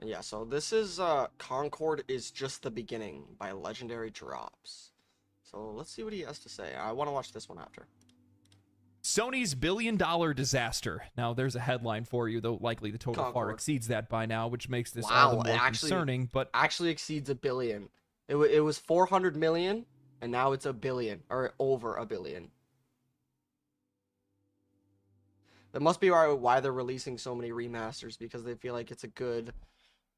Yeah, so this is Concord is Just the Beginning by Legendary Drops. So let's see what he has to say. I want to watch this one after. Sony's billion-dollar disaster. Now, there's a headline for you, though likely the total far exceeds that by now, which makes this all the more concerning. But actually exceeds $1 billion. It was 400 million, and now it's $1 billion, or over $1 billion. That must be why they're releasing so many remasters, because they feel like it's a good,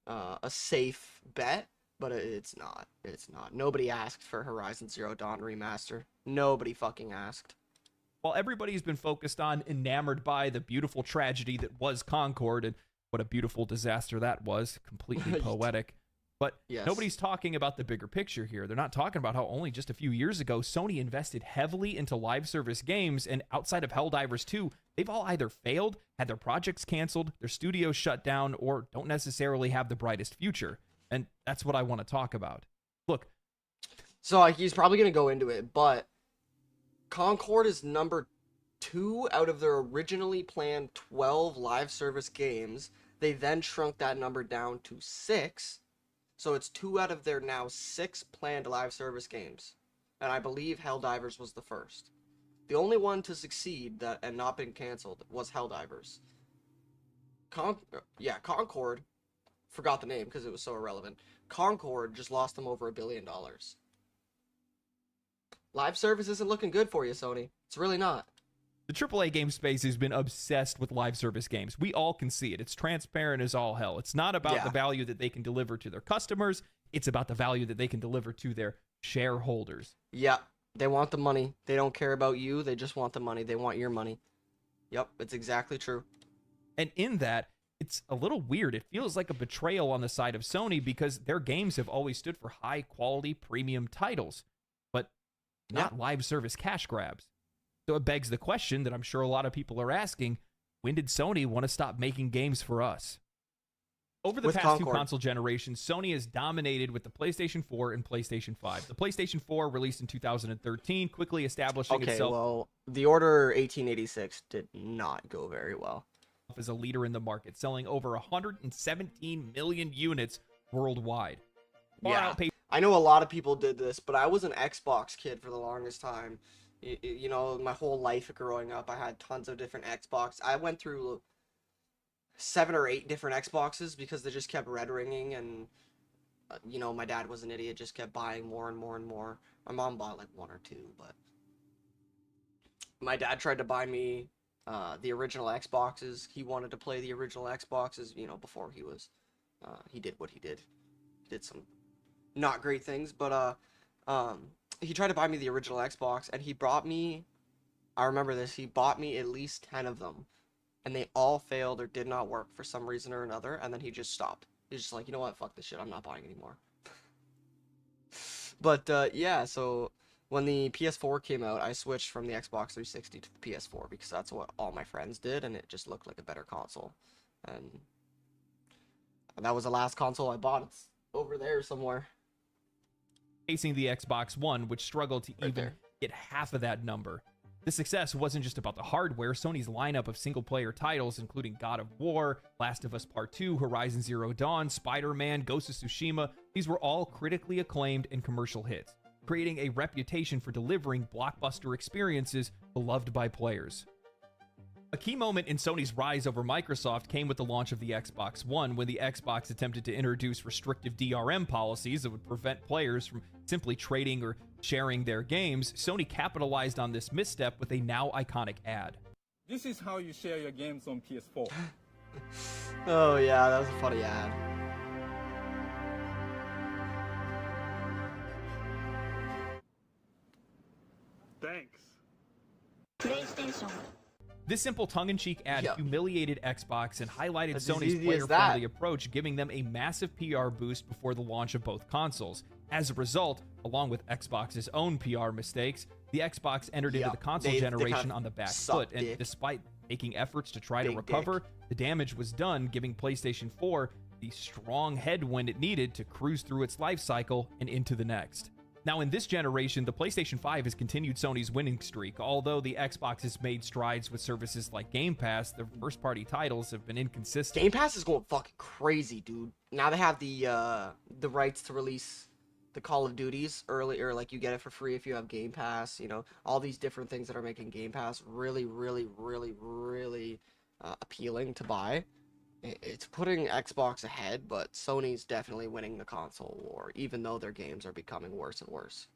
a safe bet. But it's not. It's not. Nobody asked for Horizon Zero Dawn remaster. Nobody fucking asked. While everybody's been focused on, enamored by the beautiful tragedy that was Concord, and what a beautiful disaster that was, completely poetic. But yes, nobody's talking about the bigger picture here. They're not talking about how only just a few years ago, Sony invested heavily into live service games, and outside of Helldivers 2, they've all either failed, had their projects canceled, their studios shut down, or don't necessarily have the brightest future. And that's what I want to talk about. Look. So he's probably going to go into it, but Concord is number 2 out of their originally planned 12 live service games. They then shrunk that number down to 6. So it's 2 out of their now 6 planned live service games. And I believe Helldivers was the first. The only one to succeed and not been canceled was Helldivers. Concord, forgot the name because it was so irrelevant. Concord just lost them over $1 billion. Live service isn't looking good for you, Sony. It's really not. The AAA game space has been obsessed with live service games. We all can see it. It's transparent as all hell. It's not about the value that they can deliver to their customers. It's about the value that they can deliver to their shareholders. Yeah, they want the money. They don't care about you. They just want the money. They want your money. Yep, it's exactly true. And in that, it's a little weird. It feels like a betrayal on the side of Sony because their games have always stood for high-quality premium titles, but not live service cash grabs. So it begs the question that I'm sure a lot of people are asking, when did Sony want to stop making games for us? Over the past 2 console generations, Sony has dominated with the PlayStation 4 and PlayStation 5. The PlayStation 4, released in 2013, quickly establishing itself... well, the Order 1886 did not go very well. ...as a leader in the market, selling over 117 million units worldwide. I know a lot of people did this, but I was an Xbox kid for the longest time. You know, my whole life growing up, I had tons of different Xbox. I went through 7 or 8 different Xboxes because they just kept red ringing, and you know, my dad was an idiot, just kept buying more and more and more. My mom bought like 1 or 2, but my dad tried to buy me the original Xboxes. He wanted to play the original Xboxes, you know, before he was he did what he did. He did some not great things, but he tried to buy me the original Xbox, and he brought me, I remember this, he bought me at least 10 of them, and they all failed or did not work for some reason or another, and then he just stopped. He's just like, you know what, fuck this shit, I'm not buying anymore. But, yeah, so when the PS4 came out, I switched from the Xbox 360 to the PS4, because that's what all my friends did, and it just looked like a better console. And that was the last console I bought. It's over there somewhere. Facing the Xbox One, which struggled to even get half of that number. The success wasn't just about the hardware. Sony's lineup of single-player titles, including God of War, Last of Us Part 2, Horizon Zero Dawn, Spider-Man, Ghost of Tsushima, these were all critically acclaimed and commercial hits, creating a reputation for delivering blockbuster experiences beloved by players. A key moment in Sony's rise over Microsoft came with the launch of the Xbox One, when the Xbox attempted to introduce restrictive DRM policies that would prevent players from simply trading or sharing their games. Sony capitalized on this misstep with a now iconic ad. This is how you share your games on PS4. Oh yeah, that was a funny ad. Thanks. PlayStation. This simple tongue-in-cheek ad humiliated Xbox and highlighted That's Sony's player-friendly approach, giving them a massive PR boost before the launch of both consoles. As a result, along with Xbox's own PR mistakes, the Xbox entered into the console generation on the back foot, and despite making efforts to try to recover, the damage was done, giving PlayStation 4 the strong headwind it needed to cruise through its life cycle and into the next. Now, in this generation, the PlayStation 5 has continued Sony's winning streak. Although the Xbox has made strides with services like Game Pass, their first-party titles have been inconsistent. Game Pass is going fucking crazy, dude. Now they have the rights to release the Call of Duties early, or like you get it for free if you have Game Pass. You know, all these different things that are making Game Pass really, really, really, really appealing to buy. It's putting Xbox ahead, but Sony's definitely winning the console war, even though their games are becoming worse and worse.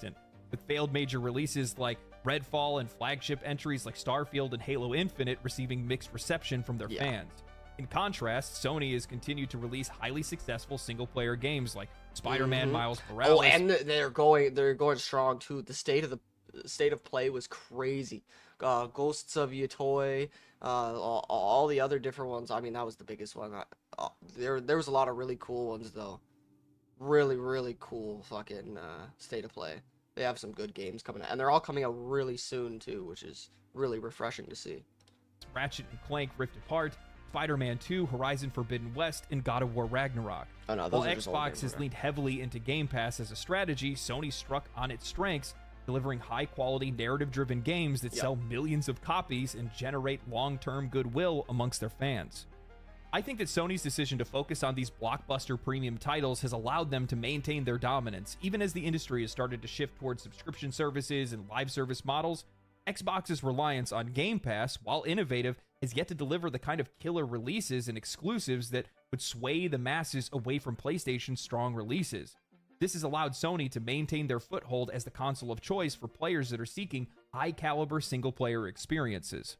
With failed major releases like Redfall and flagship entries like Starfield and Halo Infinite receiving mixed reception from their fans. In contrast, Sony has continued to release highly successful single-player games like Spider-Man Miles Morales. Oh, and they're going strong too. The state of play was crazy. Ghosts of Yotoi, all the other different ones. I mean, that was the biggest one. There was a lot of really cool ones though. Really, really cool fucking state of play. They have some good games coming out, and they're all coming out really soon too, which is really refreshing to see. Ratchet and Clank Rift Apart, Spider-Man 2, Horizon Forbidden West, and God of War Ragnarok. Oh, no, while Xbox has leaned heavily into Game Pass as a strategy, Sony struck on its strengths, delivering high-quality, narrative-driven games that sell millions of copies and generate long-term goodwill amongst their fans. I think that Sony's decision to focus on these blockbuster premium titles has allowed them to maintain their dominance, even as the industry has started to shift towards subscription services and live service models. Xbox's reliance on Game Pass, while innovative, has yet to deliver the kind of killer releases and exclusives that would sway the masses away from PlayStation's strong releases. This has allowed Sony to maintain their foothold as the console of choice for players that are seeking high-caliber single-player experiences.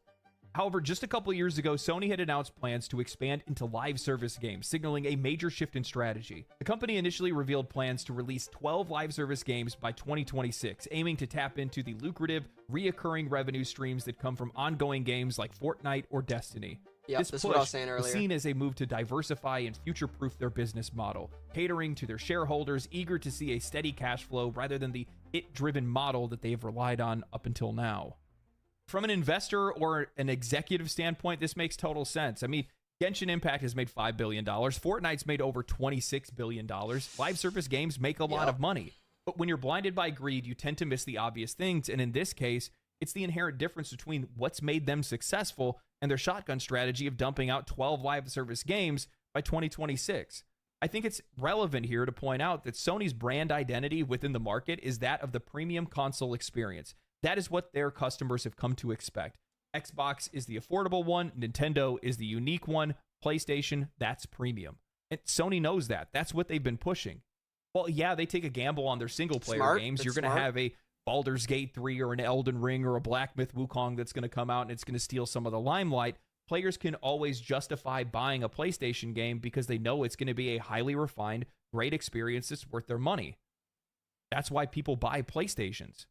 However, just a couple years ago, Sony had announced plans to expand into live service games, signaling a major shift in strategy. The company initially revealed plans to release 12 live service games by 2026, aiming to tap into the lucrative, reoccurring revenue streams that come from ongoing games like Fortnite or Destiny. This is what I was saying earlier. Was seen as a move to diversify and future-proof their business model, catering to their shareholders eager to see a steady cash flow rather than the it-driven model that they have relied on up until now. From an investor or an executive standpoint, this makes total sense. I mean, Genshin Impact has made $5 billion. Fortnite's made over $26 billion. Live service games make a lot of money. But when you're blinded by greed, you tend to miss the obvious things. And in this case, it's the inherent difference between what's made them successful and their shotgun strategy of dumping out 12 live service games by 2026. I think it's relevant here to point out that Sony's brand identity within the market is that of the premium console experience. That is what their customers have come to expect. Xbox is the affordable one, Nintendo is the unique one, PlayStation, that's premium. And Sony knows that. That's what they've been pushing. Well, yeah, they take a gamble on their single-player games. You're going to have a Baldur's Gate 3 or an Elden Ring or a Black Myth Wukong that's going to come out and it's going to steal some of the limelight. Players can always justify buying a PlayStation game because they know it's going to be a highly refined, great experience that's worth their money. That's why people buy PlayStations.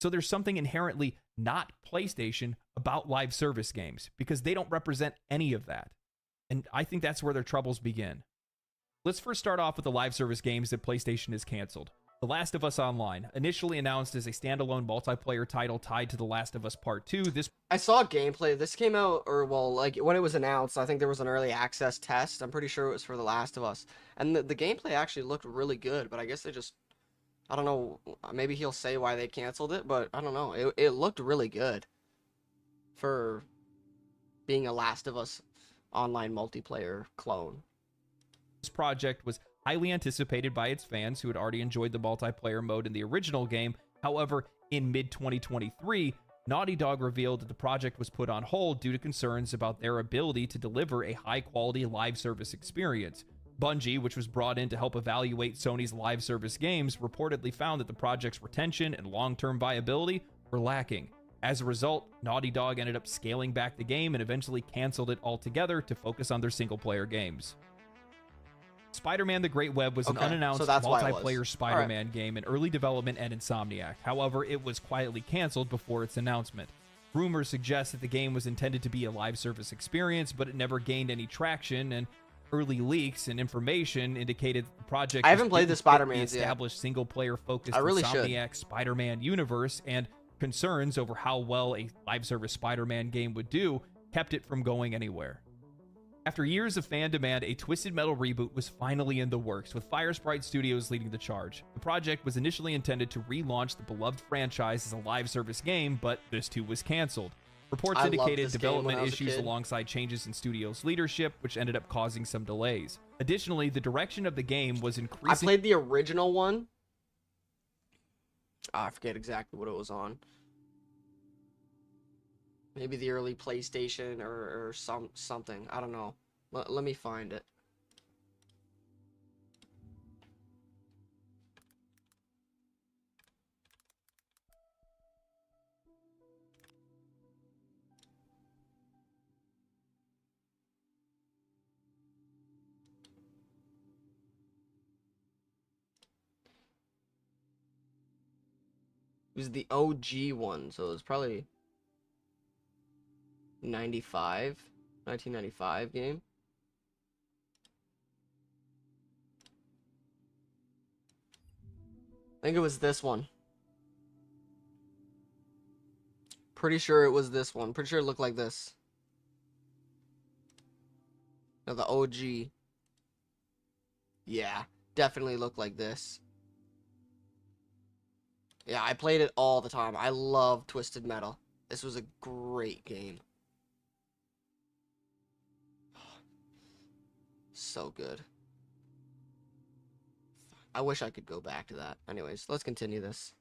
So there's something inherently not PlayStation about live service games because they don't represent any of that. And I think that's where their troubles begin. Let's first start off with the live service games that PlayStation has canceled. The Last of Us Online, initially announced as a standalone multiplayer title tied to The Last of Us Part 2. I saw gameplay. This came out, or well, like when it was announced, I think there was an early access test. I'm pretty sure it was for The Last of Us. And the gameplay actually looked really good, but I guess they just, I don't know, maybe he'll say why they canceled it, but I don't know. It looked really good for being a Last of Us online multiplayer clone. This project was highly anticipated by its fans who had already enjoyed the multiplayer mode in the original game. However, in mid-2023, Naughty Dog revealed that the project was put on hold due to concerns about their ability to deliver a high-quality live service experience. Bungie, which was brought in to help evaluate Sony's live service games, reportedly found that the project's retention and long-term viability were lacking. As a result, Naughty Dog ended up scaling back the game and eventually canceled it altogether to focus on their single-player games. Spider-Man: The Great Web was an unannounced multiplayer Spider-Man game in early development at Insomniac. However, it was quietly canceled before its announcement. Rumors suggest that the game was intended to be a live service experience, but it never gained any traction, and early leaks and information indicated that the project I haven't played the Spider-Mans yet. Established single-player focused really Insomniac Spider-Man universe, and concerns over how well a live service Spider-Man game would do kept it from going anywhere. After years of fan demand, a Twisted Metal reboot was finally in the works, with Firesprite Studios leading the charge. The project was initially intended to relaunch the beloved franchise as a live service game, but this too was canceled. Reports I loved indicated this game when development I was a issues kid. alongside changes in studio's leadership, which ended up causing some delays. Additionally, the direction of the game was I increasing. played the original one. I forget exactly what it was on. Maybe the early PlayStation or something. I don't know. Let me find it. It was the OG one, so it was probably 1995 game. I think it was this one. Pretty sure it was this one. Pretty sure it looked like this. No, the OG. Yeah, definitely looked like this. Yeah, I played it all the time. I love Twisted Metal. This was a great game. So good. I wish I could go back to that. Anyways, let's continue this.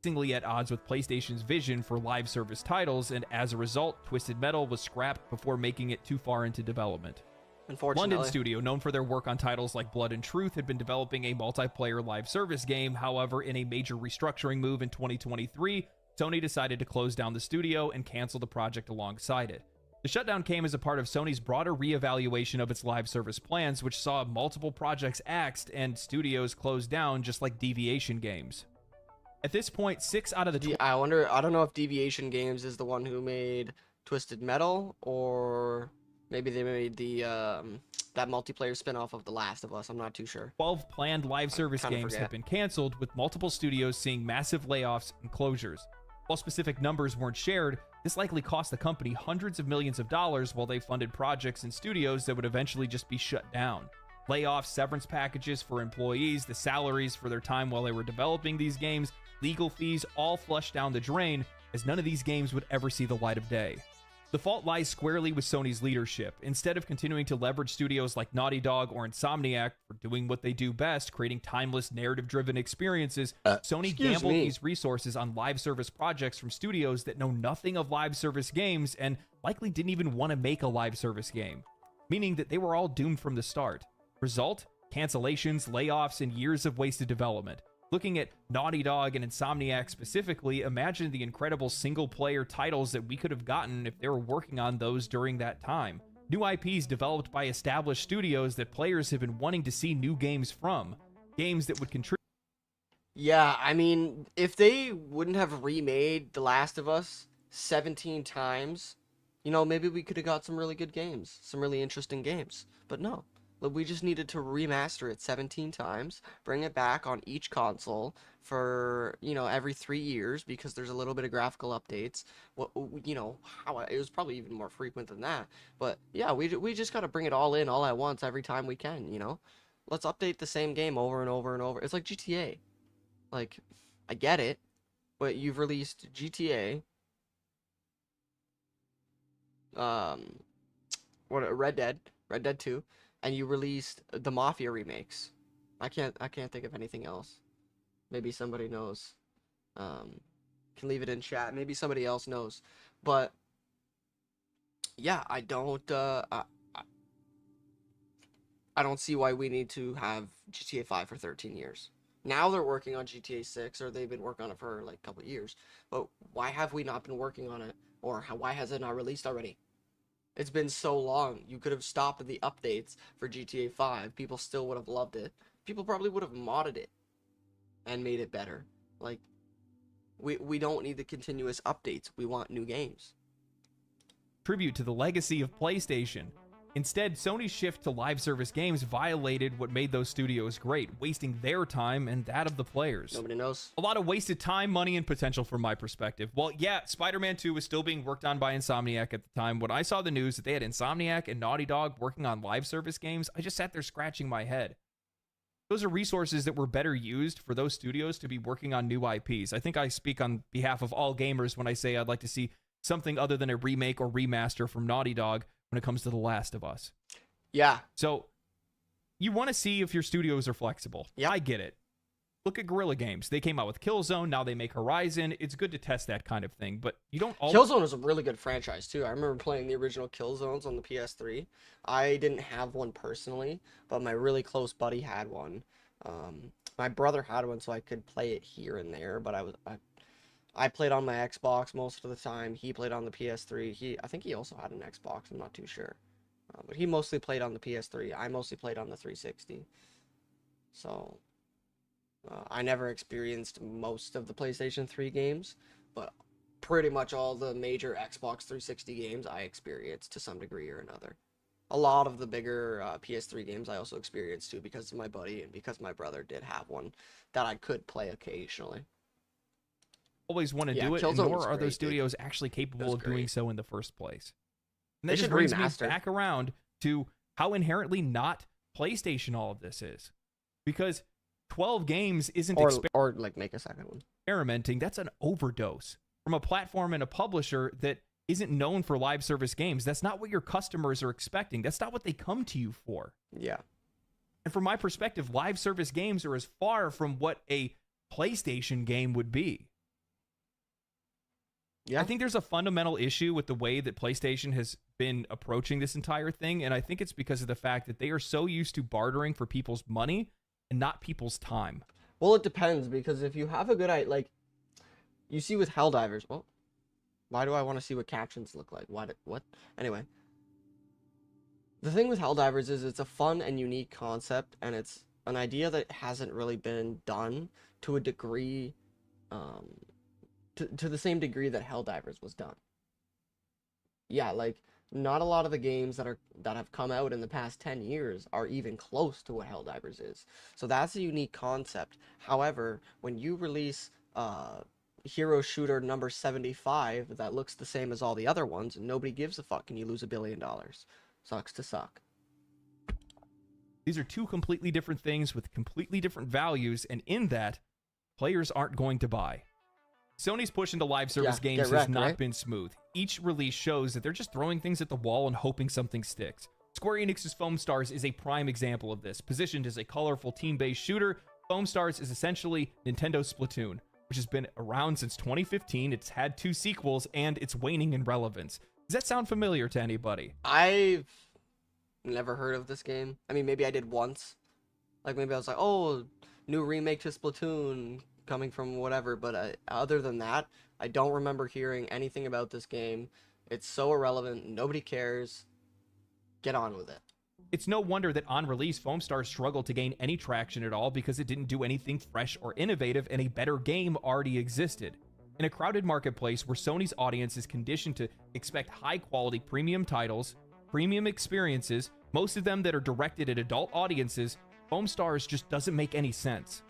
Increasingly at odds with PlayStation's vision for live service titles, and as a result, Twisted Metal was scrapped before making it too far into development. Unfortunately. London studio, known for their work on titles like Blood and Truth, had been developing a multiplayer live service game. However, in a major restructuring move in 2023, Sony decided to close down the studio and cancel the project alongside it. The shutdown came as a part of Sony's broader reevaluation of its live service plans, which saw multiple projects axed and studios closed down, just like Deviation Games. At this point, 6 out of the I don't know if Deviation Games is the one who made Twisted Metal, or maybe they made the that multiplayer spin-off of The Last of Us. I'm not too sure. 12 planned live service kinda games forget. have been canceled, with multiple studios seeing massive layoffs and closures. While specific numbers weren't shared, this likely cost the company hundreds of millions of dollars while they funded projects and studios that would eventually just be shut down. Layoffs, severance packages for employees, the salaries for their time while they were developing these games, legal fees, all flushed down the drain, as none of these games would ever see the light of day. The fault lies squarely with Sony's leadership. Instead of continuing to leverage studios like Naughty Dog or Insomniac for doing what they do best, creating timeless, narrative-driven experiences, Sony gambled these resources on live service projects from studios that know nothing of live service games and likely didn't even want to make a live service game, meaning that they were all doomed from the start. Result? Cancellations, layoffs, and years of wasted development. Looking at Naughty Dog and Insomniac specifically, imagine the incredible single-player titles that we could have gotten if they were working on those during that time. New IPs developed by established studios that players have been wanting to see new games from. Games that would contribute. Yeah, I mean, if they wouldn't have remade The Last of Us 17 times, you know, maybe we could have got some really good games, some really interesting games. But no, we just needed to remaster it 17 times, bring it back on each console for, you know, every 3 years, because there's a little bit of graphical updates. What, you know, it was probably even more frequent than that. But yeah, we just got to bring it all in all at once every time we can, you know? Let's update the same game over and over and over. It's like GTA. Like, I get it, but you've released GTA, Red Dead 2, and you released the Mafia remakes. I can't think of anything else. Maybe somebody knows. Can leave it in chat. Maybe somebody else knows. But yeah, I don't see why we need to have GTA 5 for 13 years. Now they're working on GTA 6, or they've been working on it for like a couple of years. But why have we not been working on it? Or why has it not released already? It's been so long. You could have stopped the updates for GTA 5. People still would have loved it. People probably would have modded it and made it better. Like, we don't need the continuous updates. We want new games. Tribute to the legacy of PlayStation. Instead, Sony's shift to live service games violated what made those studios great, wasting their time and that of the players. Nobody knows. A lot of wasted time, money, and potential from my perspective. Well, yeah, Spider-Man 2 was still being worked on by Insomniac at the time. When I saw the news that they had Insomniac and Naughty Dog working on live service games, I just sat there scratching my head. Those are resources that were better used for those studios to be working on new IPs. I think I speak on behalf of all gamers when I say I'd like to see something other than a remake or remaster from Naughty Dog when it comes to The Last of Us. Yeah. So you want to see if your studios are flexible. Yeah. I get it. Look at Guerrilla Games. They came out with Killzone. Now they make Horizon. It's good to test that kind of thing, but you don't always... Killzone is a really good franchise, too. I remember playing the original Killzones on the PS3. I didn't have one personally, but my really close buddy had one. My brother had one, so I could play it here and there, but I played on my Xbox most of the time. He played on the PS3. I think he also had an Xbox. I'm not too sure. But he mostly played on the PS3. I mostly played on the 360. So, I never experienced most of the PlayStation 3 games, but pretty much all the major Xbox 360 games I experienced to some degree or another. A lot of the bigger PS3 games I also experienced too because of my buddy and because my brother did have one that I could play occasionally. Always want to do it, and nor are those studios actually capable of doing so in the first place. And that just brings me back around to how inherently not PlayStation all of this is. Because 12 games isn't or like make a second one. Experimenting, that's an overdose from a platform and a publisher that isn't known for live service games. That's not what your customers are expecting. That's not what they come to you for. Yeah. And from my perspective, live service games are as far from what a PlayStation game would be. Yeah. I think there's a fundamental issue with the way that PlayStation has been approaching this entire thing, and I think it's because of the fact that they are so used to bartering for people's money and not people's time. Well, it depends, because if you have a good idea, like, you see with Helldivers, well, why do I want to see what captions look like? What? Anyway. The thing with Helldivers is it's a fun and unique concept, and it's an idea that hasn't really been done to a degree, to the same degree that Helldivers was done. Yeah, like, not a lot of the games that have come out in the past 10 years are even close to what Helldivers is. So that's a unique concept. However, when you release hero shooter number 75 that looks the same as all the other ones, and nobody gives a fuck, and you lose $1 billion. Sucks to suck. These are two completely different things with completely different values, and in that, players aren't going to buy. Sony's push into live service games has not been smooth. Each release shows that they're just throwing things at the wall and hoping something sticks. Square Enix's Foam Stars is a prime example of this. Positioned as a colorful team-based shooter, Foam Stars is essentially Nintendo Splatoon, which has been around since 2015. It's had 2 sequels, and it's waning in relevance. Does that sound familiar to anybody? I've never heard of this game. I mean, maybe I did once. Like, maybe I was like, oh, new remake to Splatoon coming from whatever, but other than that, I don't remember hearing anything about this game. It's so irrelevant. Nobody cares. Get on with it. It's no wonder that on release, Foam Stars struggled to gain any traction at all because it didn't do anything fresh or innovative, and a better game already existed. In a crowded marketplace where Sony's audience is conditioned to expect high-quality premium titles, premium experiences, most of them that are directed at adult audiences, Foam Stars just doesn't make any sense.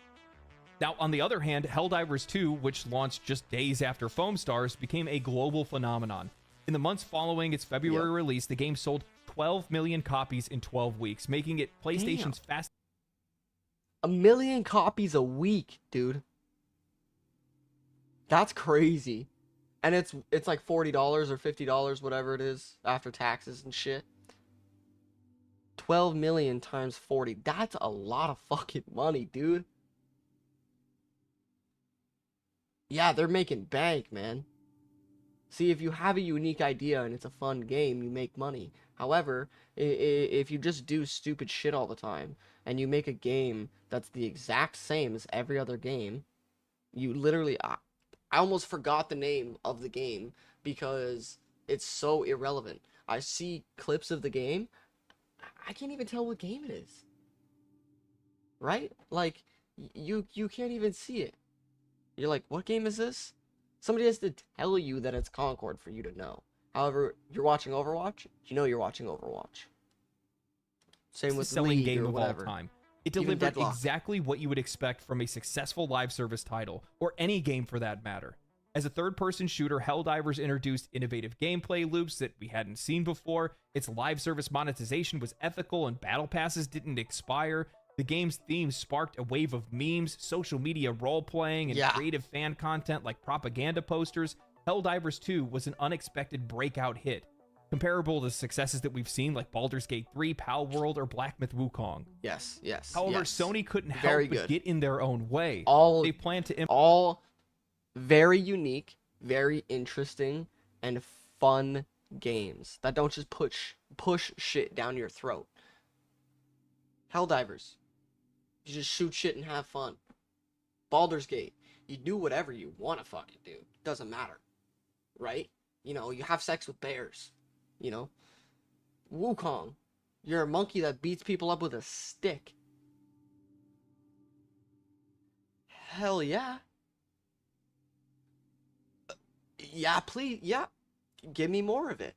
Now, on the other hand, Helldivers 2, which launched just days after Foam Stars, became a global phenomenon. In the months following its February release, the game sold 12 million copies in 12 weeks, making it PlayStation's fastest. 1 million copies a week, dude. That's crazy. And it's like $40 or $50, whatever it is, after taxes and shit. 12 million times 40. That's a lot of fucking money, dude. Yeah, they're making bank, man. See, if you have a unique idea and it's a fun game, you make money. However, if you just do stupid shit all the time, and you make a game that's the exact same as every other game, you literally... I almost forgot the name of the game because it's so irrelevant. I see clips of the game, I can't even tell what game it is. Right? Like, you can't even see it. You're like, what game is this? Somebody has to tell you that it's Concord for you to know. However, you're watching Overwatch, you know you're watching Overwatch. Same with selling League game or of whatever. all time. It Even delivered Deadlock. exactly what you would expect from a successful live service title, or any game for that matter. As a third-person shooter, Helldivers introduced innovative gameplay loops that we hadn't seen before. Its live service monetization was ethical, and battle passes didn't expire. The game's theme sparked a wave of memes, social media role-playing, and creative fan content like propaganda posters. Helldivers 2 was an unexpected breakout hit, comparable to successes that we've seen like Baldur's Gate 3, Pal World, or Black Myth Wukong. Yes. However, yes. Sony couldn't Very help but good. get in their own way. All They plan to all very unique, very interesting, and fun games that don't just push shit down your throat. Helldivers, you just shoot shit and have fun. Baldur's Gate, you do whatever you want to fucking do. Doesn't matter, right? You know, you have sex with bears. You know, Wukong, you're a monkey that beats people up with a stick. Hell yeah. Yeah, please, yeah. Give me more of it.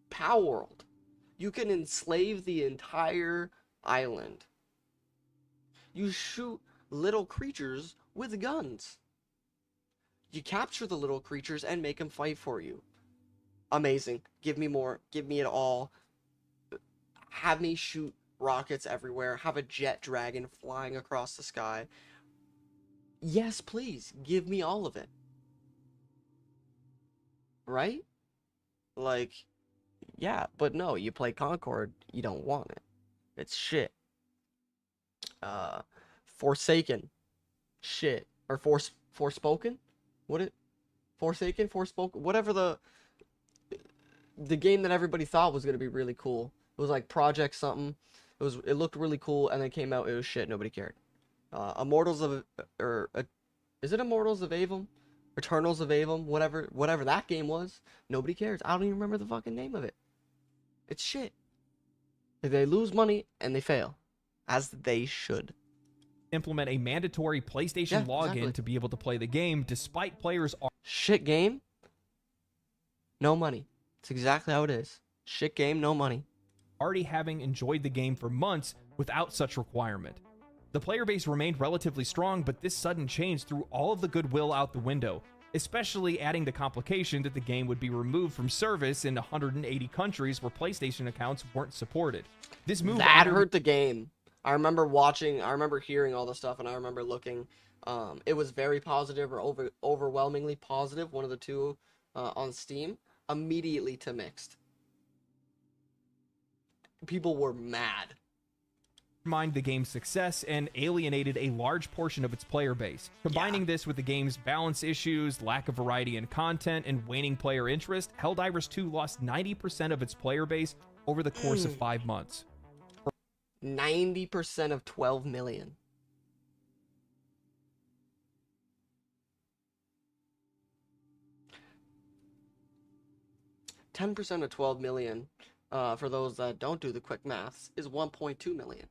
Power World. You can enslave the entire island. You shoot little creatures with guns. You capture the little creatures and make them fight for you. Amazing. Give me more. Give me it all. Have me shoot rockets everywhere. Have a jet dragon flying across the sky. Yes, please. Give me all of it. Right? Like, yeah, but no, you play Concord, you don't want it. It's shit. Forsaken. Shit. Or Forspoken? Forspoken? Whatever the game that everybody thought was gonna be really cool. It was like Project something. It looked really cool, and then came out, it was shit, nobody cared. Immortals of is it Immortals of Avum? Eternals of Avum, whatever that game was, nobody cares. I don't even remember the fucking name of it. It's shit. They lose money and they fail, as they should. implement a mandatory PlayStation login to be able to play the game, despite players shit game, no money. It's exactly how it is. Shit game, no money. Already having enjoyed the game for months without such requirement. The player base remained relatively strong, but this sudden change threw all of the goodwill out the window, especially adding the complication that the game would be removed from service in 180 countries where PlayStation accounts weren't supported. This move hurt the game. I remember hearing all the stuff, and I remember looking. It was very positive or overwhelmingly positive, one of the two, on Steam, immediately to mixed. People were mad. Undermined the game's success and alienated a large portion of its player base. Combining this with the game's balance issues, lack of variety in content, and waning player interest, Helldivers 2 lost 90% of its player base over the course of 5 months. 90% of 12 million. %10 of 12 million, for those that don't do the quick maths, is 1.2 million.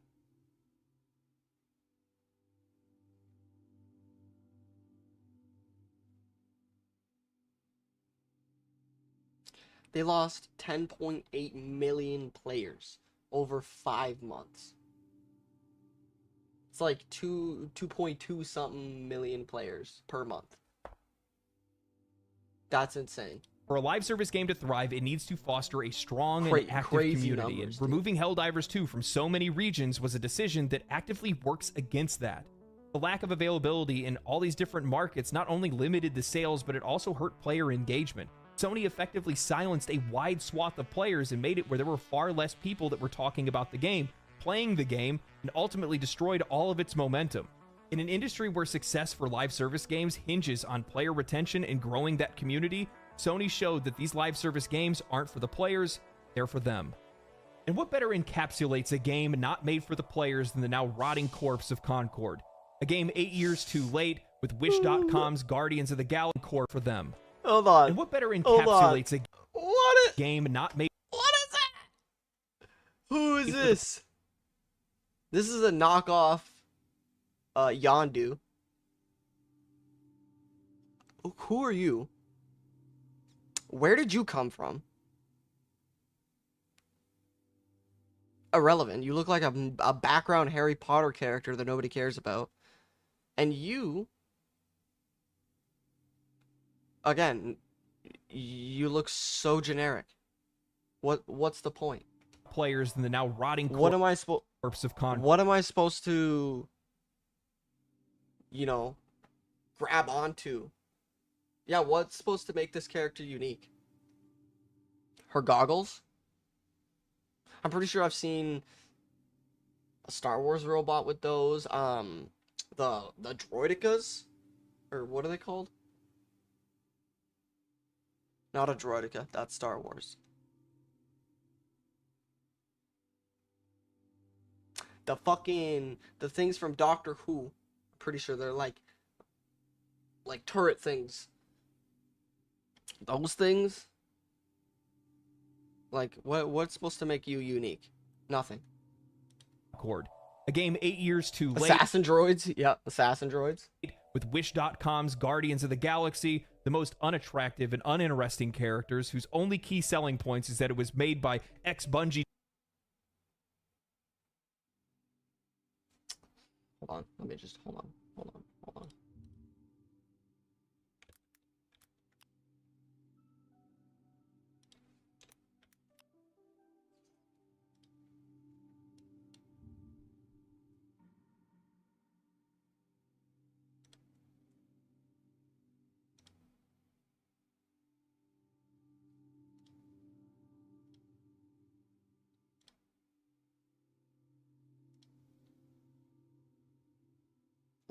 They lost 10.8 million players over 5 months. It's like 2.2 something million players per month. That's insane. For a live service game to thrive, it needs to foster a strong and active community, numbers, and removing Helldivers 2 from so many regions was a decision that actively works against that. The lack of availability in all these different markets not only limited the sales, but it also hurt player engagement. Sony effectively silenced a wide swath of players and made it where there were far less people that were talking about the game, playing the game, and ultimately destroyed all of its momentum. In an industry where success for live service games hinges on player retention and growing that community, Sony showed that these live service games aren't for the players, they're for them. And what better encapsulates a game not made for the players than the now rotting corpse of Concord? A game 8 years too late, with Wish.com's Guardians of the Galaxy core for them. Hold on. And what better encapsulates a What game not made... What is that? Who is this? This is a knockoff Yondu. Who are you? Where did you come from? irrelevant. You look like a background Harry Potter character that nobody cares about. And you, again, you look so generic. What's the point? Players in the now rotting What am I supposed corpse of Concord. What am I supposed to, you know, grab onto? Yeah, what's supposed to make this character unique? Her goggles? I'm pretty sure I've seen a Star Wars robot with those. The droidicas, or what are they called? Not a droidica. That's Star Wars. The things from Doctor Who. I'm pretty sure they're like turret things. Those things. Like what's supposed to make you unique? Nothing. Concord. A game 8 years too late. Assassin droids? Yeah, assassin droids. With Wish.com's Guardians of the Galaxy, the most unattractive and uninteresting characters whose only key selling points is that it was made by ex-Bungie. Hold on. Let me just hold on.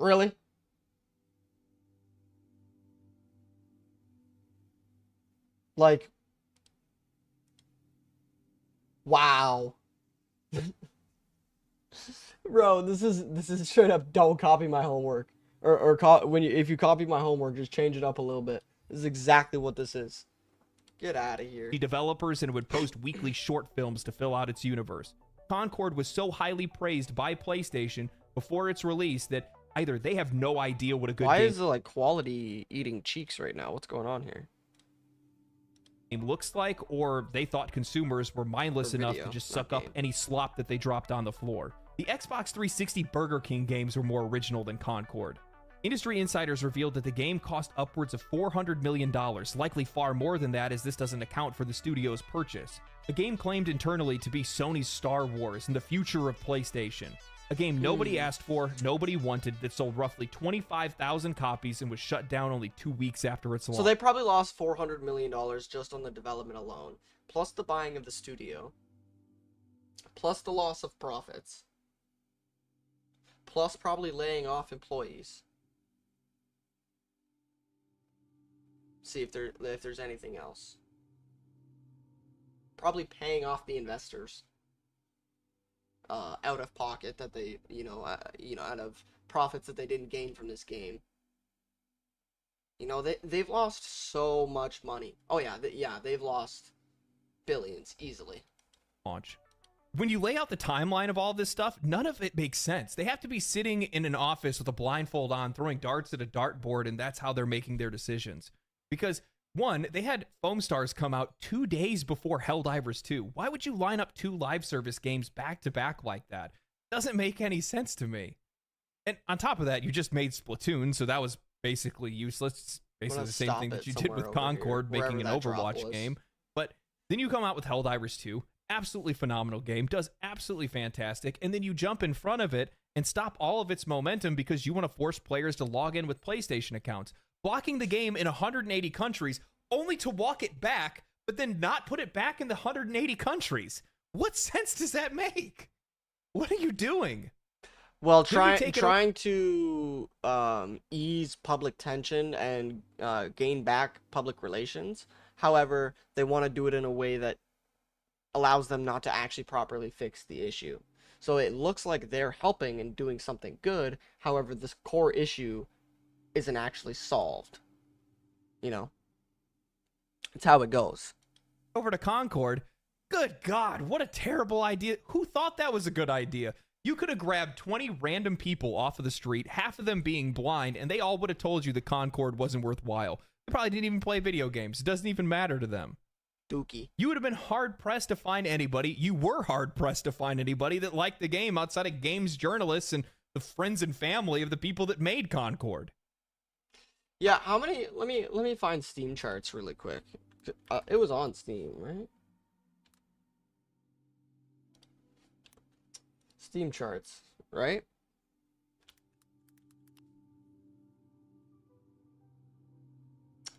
Really? Like, wow. Bro, this is straight up don't copy my homework. If you copy my homework, just change it up a little bit. This is exactly what this is. Get out of here. Developers and would post weekly short films to fill out its universe. Concord was so highly praised by PlayStation before its release that either they have no idea what a good Why game is it like quality eating cheeks right now? What's going on here? looks like, or they thought consumers were mindless enough video, to just not suck up game. any slop that they dropped on the floor. The Xbox 360 Burger King games were more original than Concord. Industry insiders revealed that the game cost upwards of $400 million, likely far more than that as this doesn't account for the studio's purchase. The game claimed internally to be Sony's Star Wars and the future of PlayStation. A game nobody asked for, nobody wanted, that sold roughly 25,000 copies and was shut down only 2 weeks after its launch. So they probably lost $400 million just on the development alone, plus the buying of the studio, plus the loss of profits, plus probably laying off employees. See if there's anything else. Probably paying off the investors out of pocket that they, out of profits that they didn't gain from this game. They've lost so much money. Oh yeah, they've lost billions easily. Launch. When you lay out the timeline of all this stuff, none of it makes sense. They have to be sitting in an office with a blindfold on, throwing darts at a dartboard, and that's how they're making their decisions. Because, one, they had Foam Stars come out 2 days before Helldivers 2. Why would you line up 2 live service games back to back like that? Doesn't make any sense to me. And on top of that, you just made Splatoon, so that was basically useless. It's basically the same thing that you did with Concord, making an Overwatch game. But then you come out with Helldivers 2, absolutely phenomenal game, does absolutely fantastic, and then you jump in front of it and stop all of its momentum because you want to force players to log in with PlayStation accounts, blocking the game in 180 countries, only to walk it back, but then not put it back in the 180 countries. What sense does that make? What are you doing? Well, trying to ease public tension and gain back public relations. However, they want to do it in a way that allows them not to actually properly fix the issue. So it looks like they're helping and doing something good. However, this core issue isn't actually solved. It's how it goes. Over to Concord. Good God, what a terrible idea. Who thought that was a good idea? You could have grabbed 20 random people off of the street, half of them being blind, and they all would have told you that Concord wasn't worthwhile. They probably didn't even play video games. It doesn't even matter to them. Dookie. You would have been hard-pressed to find anybody. You were hard-pressed to find anybody that liked the game outside of games journalists and the friends and family of the people that made Concord. Yeah, how many? Let me find Steam charts really quick. It was on Steam, right? Steam charts, right?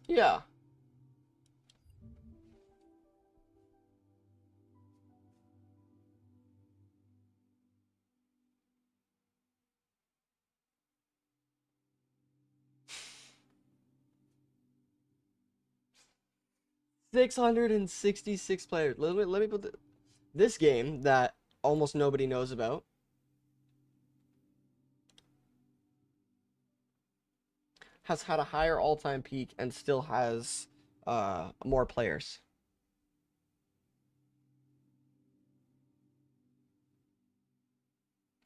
Yeah. $666 players. Let me put this game that almost nobody knows about. Has had a higher all-time peak and still has more players.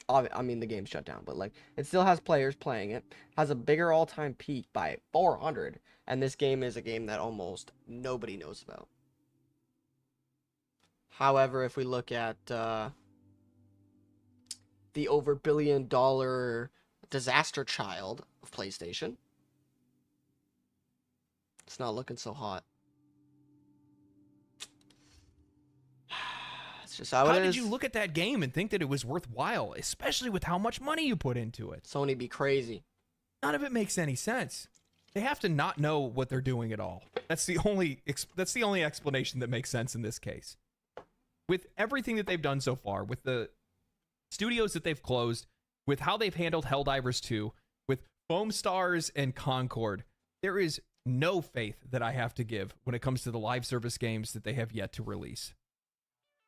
I mean, the game's shut down, but like it still has players playing it. Has a bigger all-time peak by 400, and this game is a game that almost nobody knows about. However, if we look at the over $1 billion disaster child of PlayStation, it's not looking so hot. It's just how it is. How did you look at that game and think that it was worthwhile, especially with how much money you put into it? Sony be crazy. None of it makes any sense. They have to not know what they're doing at all. That's the only explanation that makes sense in this case. With everything that they've done so far, with the studios that they've closed, with how they've handled Helldivers 2, with Foam Stars and Concord, there is no faith that I have to give when it comes to the live service games that they have yet to release.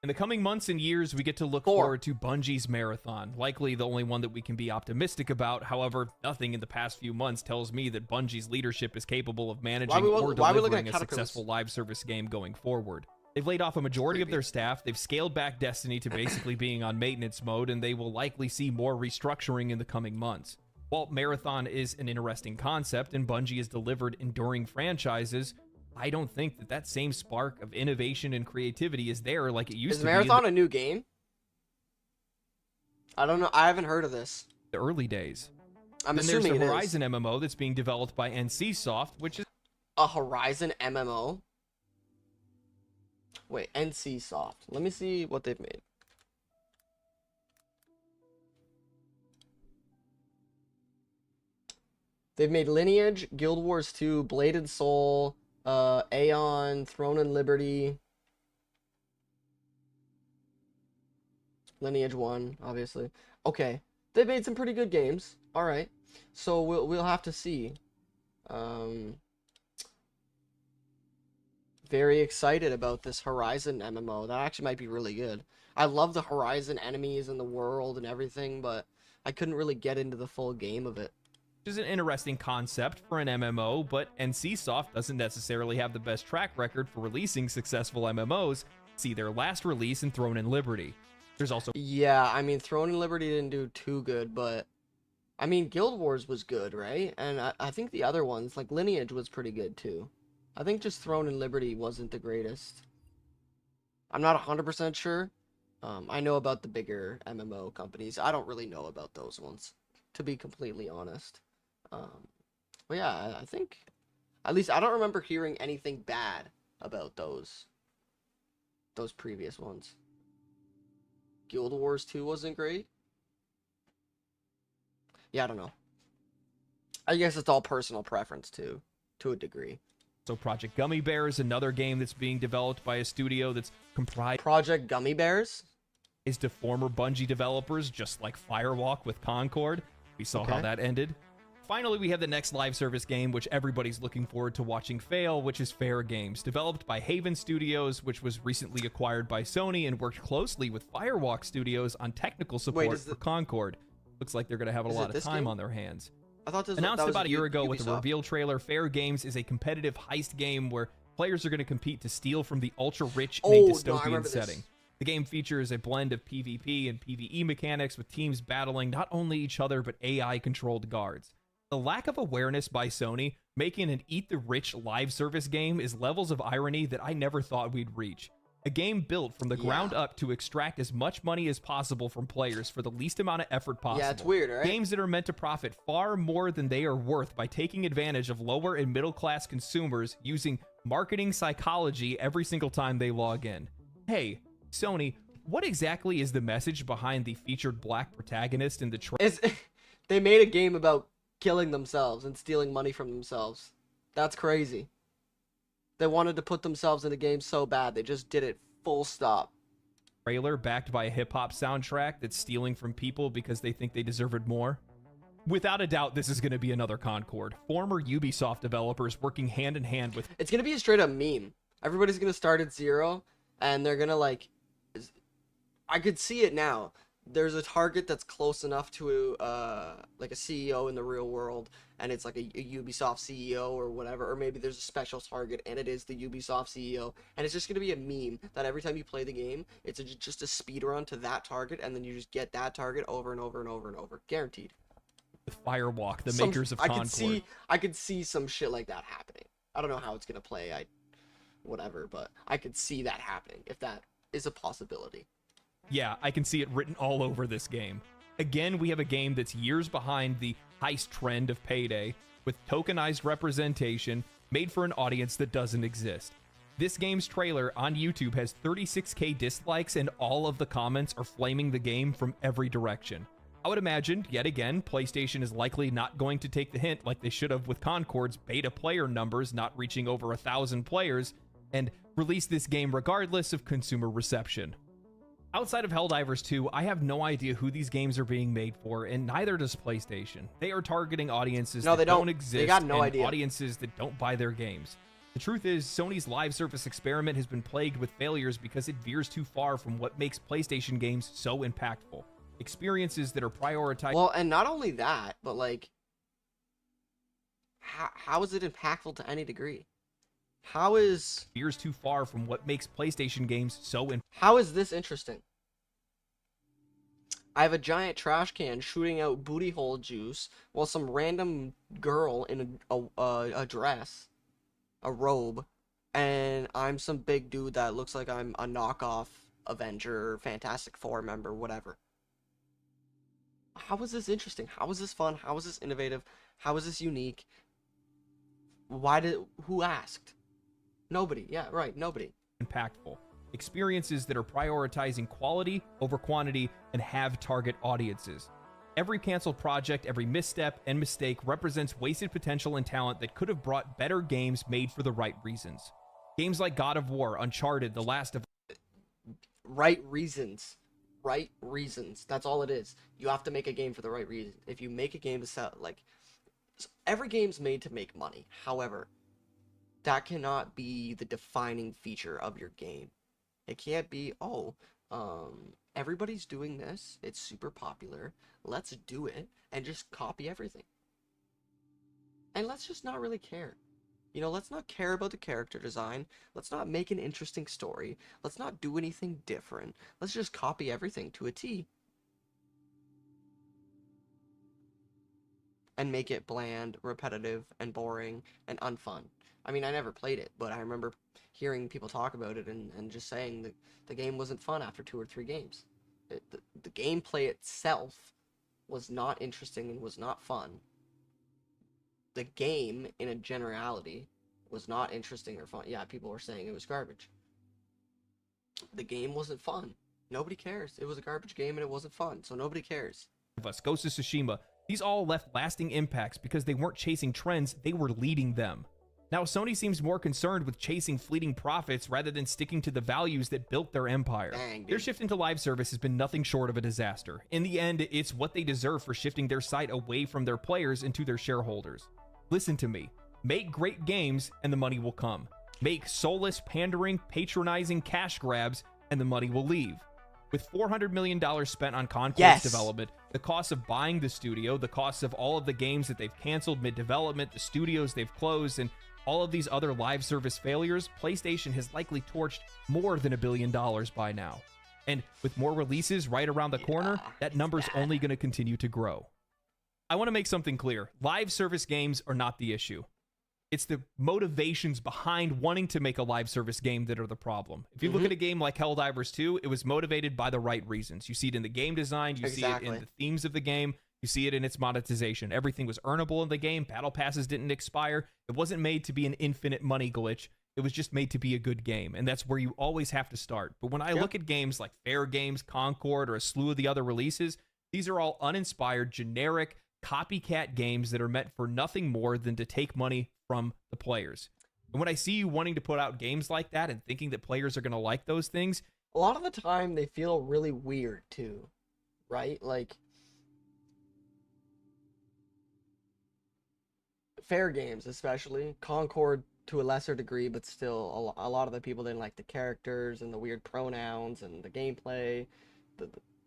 In the coming months and years, we get to look forward to Bungie's Marathon, likely the only one that we can be optimistic about. However, nothing in the past few months tells me that Bungie's leadership is capable of managing or delivering a successful live service game going forward. They've laid off a majority of their staff, they've scaled back Destiny to basically being on maintenance mode, and they will likely see more restructuring in the coming months. While Marathon is an interesting concept and Bungie has delivered enduring franchises, I don't think that same spark of innovation and creativity is there like it used to be. Is Marathon a new game? I don't know. I haven't heard of this. The early days. I'm then assuming there's the it Horizon MMO that's being developed by NCSoft, which is a Horizon MMO. Wait, NCSoft. Let me see what they've made. They've made Lineage, Guild Wars 2, Blade and Soul, Aeon, Throne and Liberty, Lineage 1, obviously. Okay, they've made some pretty good games. All right, so we'll have to see. Very excited about this Horizon MMO. That actually might be really good. I love the Horizon enemies and the world and everything, but I couldn't really get into the full game of it. Which is an interesting concept for an MMO, but NCSoft doesn't necessarily have the best track record for releasing successful MMOs. See their last release in Throne and Liberty. There's also... Yeah, I mean, Throne and Liberty didn't do too good, but... I mean, Guild Wars was good, right? And I think the other ones, like Lineage, was pretty good, too. I think just Throne and Liberty wasn't the greatest. I'm not 100% sure. I know about the bigger MMO companies. I don't really know about those ones, to be completely honest. But yeah, I think, at least I don't remember hearing anything bad about those previous ones. Guild Wars 2 wasn't great. Yeah, I don't know. I guess it's all personal preference too, to a degree. So Project Gummy Bears, another game that's being developed by a studio that's comprised Project Gummy Bears is to former Bungie developers, just like Firewalk with Concord. We saw how that ended. Finally, we have the next live service game, which everybody's looking forward to watching fail, which is Fair Games, developed by Haven Studios, which was recently acquired by Sony and worked closely with Firewalk Studios on technical support for Concord. Looks like they're going to have a lot of time on their hands. I thought this Announced was about a year ago with a Ubisoft reveal trailer, Fair Games is a competitive heist game where players are going to compete to steal from the ultra-rich in a dystopian setting. The game features a blend of PvP and PvE mechanics with teams battling not only each other but AI-controlled guards. The lack of awareness by Sony making an eat the rich live service game is levels of irony that I never thought we'd reach. A game built from the ground up to extract as much money as possible from players for the least amount of effort possible. Yeah, it's weird, right? Games that are meant to profit far more than they are worth by taking advantage of lower and middle class consumers using marketing psychology every single time they log in. Hey, Sony, what exactly is the message behind the featured black protagonist in the trailer? They made a game about killing themselves and stealing money from themselves. That's crazy. They wanted to put themselves in a game so bad, they just did it full stop. Trailer backed by a hip-hop soundtrack that's stealing from people because they think they deserve it more? Without a doubt, this is going to be another Concord. Former Ubisoft developers working hand in hand with... It's going to be a straight-up meme. Everybody's going to start at 0, and they're going to, like... I could see it now. There's a target that's close enough to like a CEO in the real world, and it's like a Ubisoft CEO or whatever, or maybe there's a special target and it is the Ubisoft CEO, and it's just going to be a meme that every time you play the game, it's just a speed run to that target, and then you just get that target over and over and over and over. Guaranteed. With Firewalk, the makers of Concord. I could see some shit like that happening. I don't know how it's going to play, whatever, but I could see that happening, if that is a possibility. Yeah, I can see it written all over this game. Again, we have a game that's years behind the heist trend of Payday, with tokenized representation made for an audience that doesn't exist. This game's trailer on YouTube has 36k dislikes, and all of the comments are flaming the game from every direction. I would imagine, yet again, PlayStation is likely not going to take the hint like they should have with Concord's beta player numbers not reaching over 1,000 players, and release this game regardless of consumer reception. Outside of Helldivers 2, I have no idea who these games are being made for, and neither does PlayStation. They are targeting audiences that don't exist, they got no and idea. Audiences that don't buy their games. The truth is, Sony's live service experiment has been plagued with failures because it veers too far from what makes PlayStation games so impactful. Experiences that are prioritized... Well, and not only that, but like... How is it impactful to any degree? How is... Veers too far from what makes PlayStation games so... How is this interesting? I have a giant trash can shooting out booty hole juice while some random girl in a dress, a robe, and I'm some big dude that looks like I'm a knockoff Avenger, Fantastic Four member, whatever. How is this interesting? How is this fun? How is this innovative? How is this unique? Who asked? Nobody. Yeah, right. Nobody. Impactful. Experiences that are prioritizing quality over quantity and have target audiences. Every canceled project, every misstep and mistake represents wasted potential and talent that could have brought better games made for the right reasons. Games like God of War, Uncharted, The Last of Us. Right reasons. Right reasons. That's all it is. You have to make a game for the right reason. If you make a game to sell, like, every game's made to make money. However, that cannot be the defining feature of your game. It can't be, everybody's doing this, it's super popular, let's do it, and just copy everything. And let's just not really care. You know, let's not care about the character design, let's not make an interesting story, let's not do anything different, let's just copy everything to a T. And make it bland, repetitive, and boring, and unfun. I mean, I never played it, but I remember hearing people talk about it and just saying that the game wasn't fun after 2 or 3 games. The gameplay itself was not interesting and was not fun. The game, in a generality, was not interesting or fun. Yeah, people were saying it was garbage. The game wasn't fun. Nobody cares. It was a garbage game and it wasn't fun, so nobody cares. Ghost of Tsushima. These all left lasting impacts because they weren't chasing trends, they were leading them. Now, Sony seems more concerned with chasing fleeting profits rather than sticking to the values that built their empire. Dang, their shift into live service has been nothing short of a disaster. In the end, it's what they deserve for shifting their site away from their players and to their shareholders. Listen to me. Make great games and the money will come. Make soulless, pandering, patronizing cash grabs and the money will leave. With $400 million spent on Concord's development, the cost of buying the studio, the cost of all of the games that they've canceled mid-development, the studios they've closed, and all of these other live service failures, PlayStation has likely torched more than $1 billion by now. And with more releases right around the corner, that number's only going to continue to grow. I want to make something clear. Live service games are not the issue. It's the motivations behind wanting to make a live service game that are the problem. If you look at a game like Helldivers 2, it was motivated by the right reasons. You see it in the game design, you see it in the themes of the game, you see it in its monetization. Everything was earnable in the game. Battle passes didn't expire. It wasn't made to be an infinite money glitch. It was just made to be a good game, and that's where you always have to start. But when I look at games like Fair Games, Concord, or a slew of the other releases, these are all uninspired, generic, copycat games that are meant for nothing more than to take money from the players. And when I see you wanting to put out games like that and thinking that players are going to like those things, a lot of the time they feel really weird too, right? Like Fair Games, especially Concord to a lesser degree, but still a lot of the people didn't like the characters and the weird pronouns and the gameplay,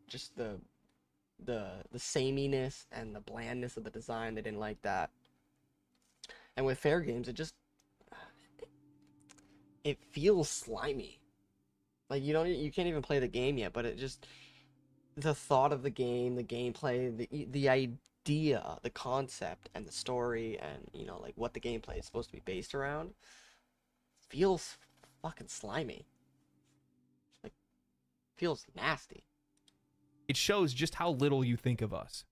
just the sameness and the blandness of the design. They didn't like that. And with Fair Games, it feels slimy. Like you can't even play the game yet, but it just, the thought of the game, the gameplay, the idea, the concept, and the story, and like what the gameplay is supposed to be based around, feels fucking slimy. Like, feels nasty. it shows just how little you think of us.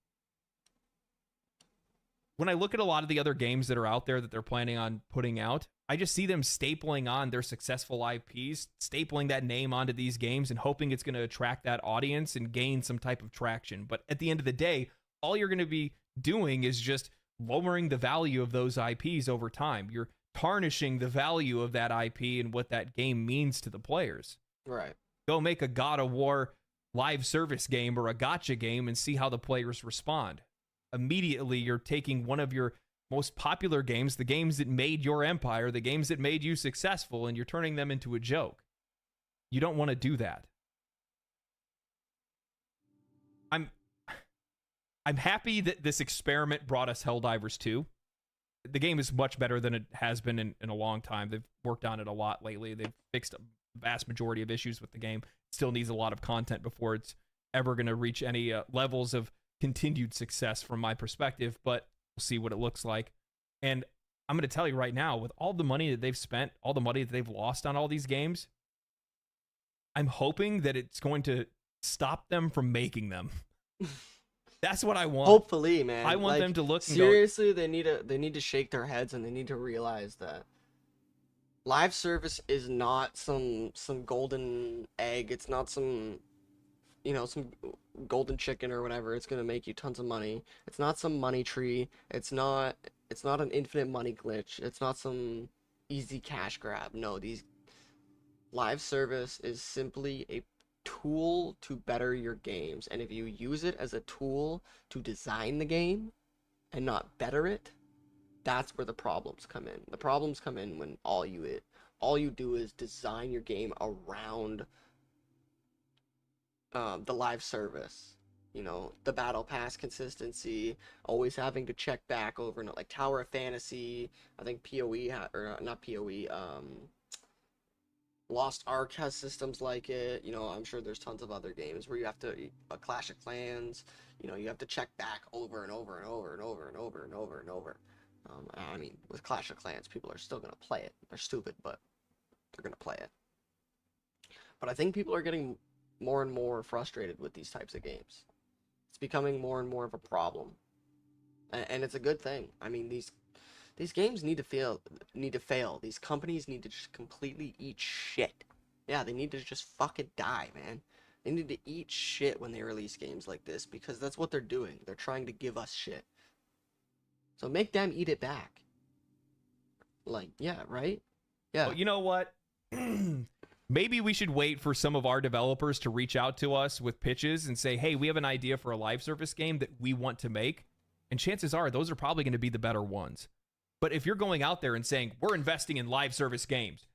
When I look at a lot of the other games that are out there that they're planning on putting out, I just see them stapling on their successful IPs, stapling that name onto these games and hoping it's going to attract that audience and gain some type of traction. But at the end of the day, all you're going to be doing is just lowering the value of those IPs over time. You're tarnishing the value of that IP and what that game means to the players. Right. Go make a God of War live service game or a gacha game and see how the players respond. Immediately, you're taking one of your most popular games, the games that made your empire, the games that made you successful, and you're turning them into a joke. You don't want to do that. I'm happy that this experiment brought us Helldivers 2. The game is much better than it has been in a long time. They've worked on it a lot lately. They've fixed a vast majority of issues with the game. It still needs a lot of content before it's ever going to reach any levels of continued success from my perspective, but we'll see what it looks like. And I'm going to tell you right now, with all the money that they've spent, all the money that they've lost on all these games, I'm hoping that it's going to stop them from making them. That's what I want. Hopefully, man. I want them to look and seriously, they need to shake their heads and they need to realize that live service is not some golden egg. It's not some golden chicken or whatever. It's gonna make you tons of money. It's not some money tree. It's not an infinite money glitch. It's not some easy cash grab. No, these live service is simply a tool to better your games, and if you use it as a tool to design the game and not better it, that's where the problems come in. The problems come in when all you do is design your game around the live service. The battle pass consistency, always having to check back over, like Tower of Fantasy. I think not PoE. Lost Ark has systems like it. I'm sure there's tons of other games where you have to, Clash of Clans, you have to check back over and over and over and over and over and over and over. I mean, with Clash of Clans, people are still going to play it. They're stupid, but they're going to play it. But I think people are getting more and more frustrated with these types of games. It's becoming more and more of a problem. And it's a good thing. I mean, these games need to fail. These companies need to just completely eat shit. Yeah, they need to just fucking die, man. They need to eat shit when they release games like this, because that's what they're doing. They're trying to give us shit. So make them eat it back. Like, yeah, right? Yeah. Well, you know what? Maybe we should wait for some of our developers to reach out to us with pitches and say, hey, we have an idea for a live service game that we want to make. And chances are those are probably going to be the better ones. But if you're going out there and saying, we're investing in live service games,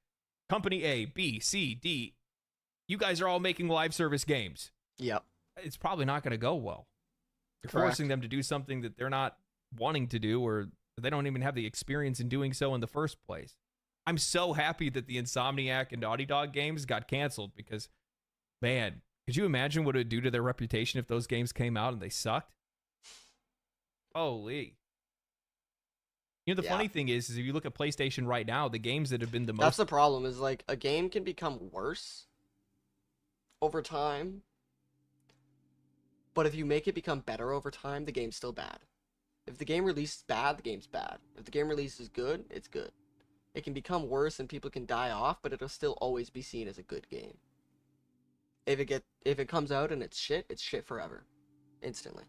company A, B, C, D, you guys are all making live service games. Yep. It's probably not going to go well. You're Correct. forcing them to do something that they're not wanting to do, or they don't even have the experience in doing so in the first place. I'm so happy that the Insomniac and Naughty Dog games got canceled, because, man, could you imagine what it would do to their reputation if those games came out and they sucked? Holy. You know, the Yeah. funny thing is if you look at PlayStation right now, the games that have been the That's most the problem, is like a game can become worse over time, but if you make it become better over time, the game's still bad. If the game releases bad, the game's bad. If the game releases good, it's good. It can become worse and people can die off, but it'll still always be seen as a good game. If it comes out and it's shit forever. Instantly.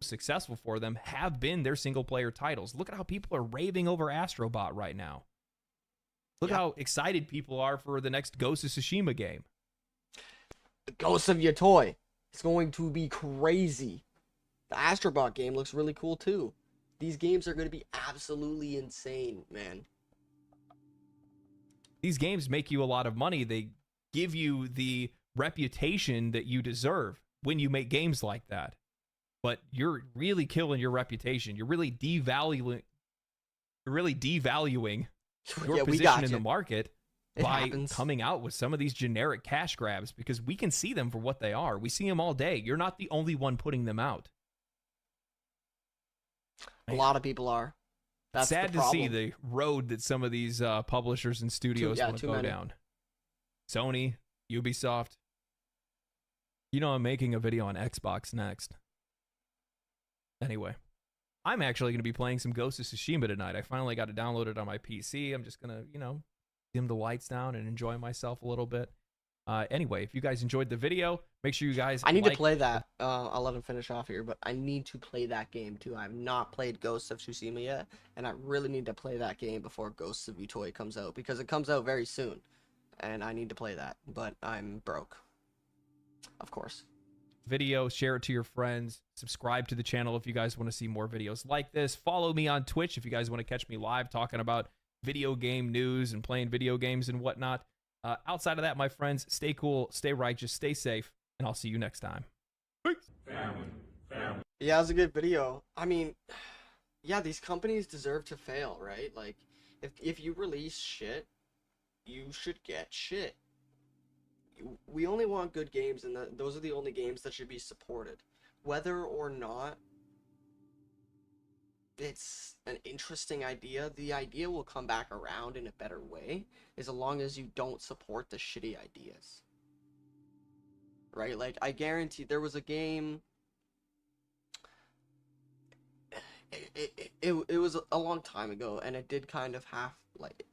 successful for them have been their single player titles. Look at how people are raving over Astrobot right now. Look how excited people are for the next Ghost of Tsushima game. The Ghost of Your Toy. It's going to be crazy. The Astrobot game looks really cool too. These games are going to be absolutely insane, man. These games make you a lot of money. They give you the reputation that you deserve when you make games like that. But you're really killing your reputation. You're really devaluing your position in the market by coming out with some of these generic cash grabs, because we can see them for what they are. We see them all day. You're not the only one putting them out. A lot of people are. That's sad to see the road that some of these publishers and studios want to go down. Sony, Ubisoft. You know, I'm making a video on Xbox next. Anyway, I'm actually going to be playing some Ghost of Tsushima tonight. I finally got it downloaded on my PC. I'm just going to, dim the lights down and enjoy myself a little bit. Anyway, if you guys enjoyed the video, make sure you guys I need to play that. I'll let him finish off here, but I need to play that game too. I have not played Ghost of Tsushima yet, and I really need to play that game before Ghost of Toy comes out, because it comes out very soon, and I need to play that, but I'm broke. Of course. Video, share it to your friends, subscribe to the channel if you guys want to see more videos like this. Follow me on Twitch if you guys want to catch me live talking about video game news and playing video games and whatnot. Outside of that, my friends, stay cool, stay righteous, stay safe, and I'll see you next time. Peace. Family. Yeah, it was a good video. I mean, yeah, these companies deserve to fail, right? Like, if you release shit, you should get shit. We only want good games, and those are the only games that should be supported. Whether or not it's an interesting idea, the idea will come back around in a better way, as long as you don't support the shitty ideas. Right? Like, I guarantee there was a game... It was a long time ago, and it did kind of it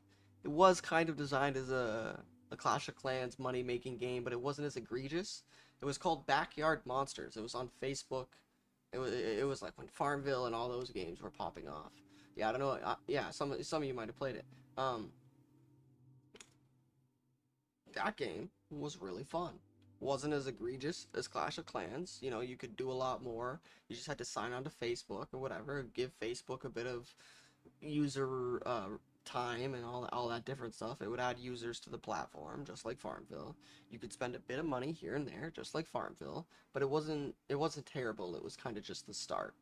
was kind of designed as a Clash of Clans money-making game, but it wasn't as egregious. It was called Backyard Monsters. It was on Facebook. It was like when Farmville and all those games were popping off. Yeah, I don't know. Yeah, some of you might have played it. That game was really fun. Wasn't as egregious as Clash of Clans. You know, you could do a lot more. You just had to sign on to Facebook or whatever. Give Facebook a bit of user time and all that different stuff. It would add users to the platform, just like Farmville. You could spend a bit of money here and there, just like Farmville, but it wasn't terrible. It was kind of just the start.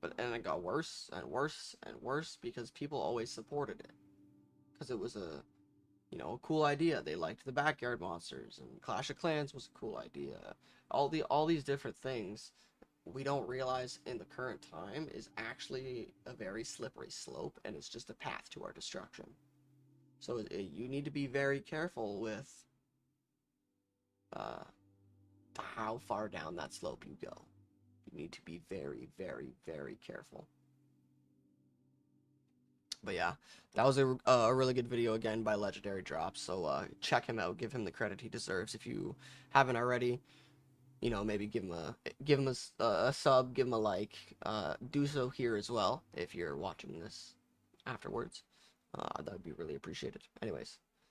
And it got worse and worse and worse because people always supported it, because it was a cool idea. They liked the Backyard Monsters, and Clash of Clans was a cool idea. All these different things we don't realize in the current time is actually a very slippery slope, and it's just a path to our destruction. So you need to be very careful with how far down that slope you go. You need to be very, very, very careful. But yeah, that was a really good video again by Legendary Drops. So check him out, give him the credit he deserves. If you haven't already, maybe give him a sub, give him a like. Do so here as well if you're watching this afterwards. That would be really appreciated. Anyways.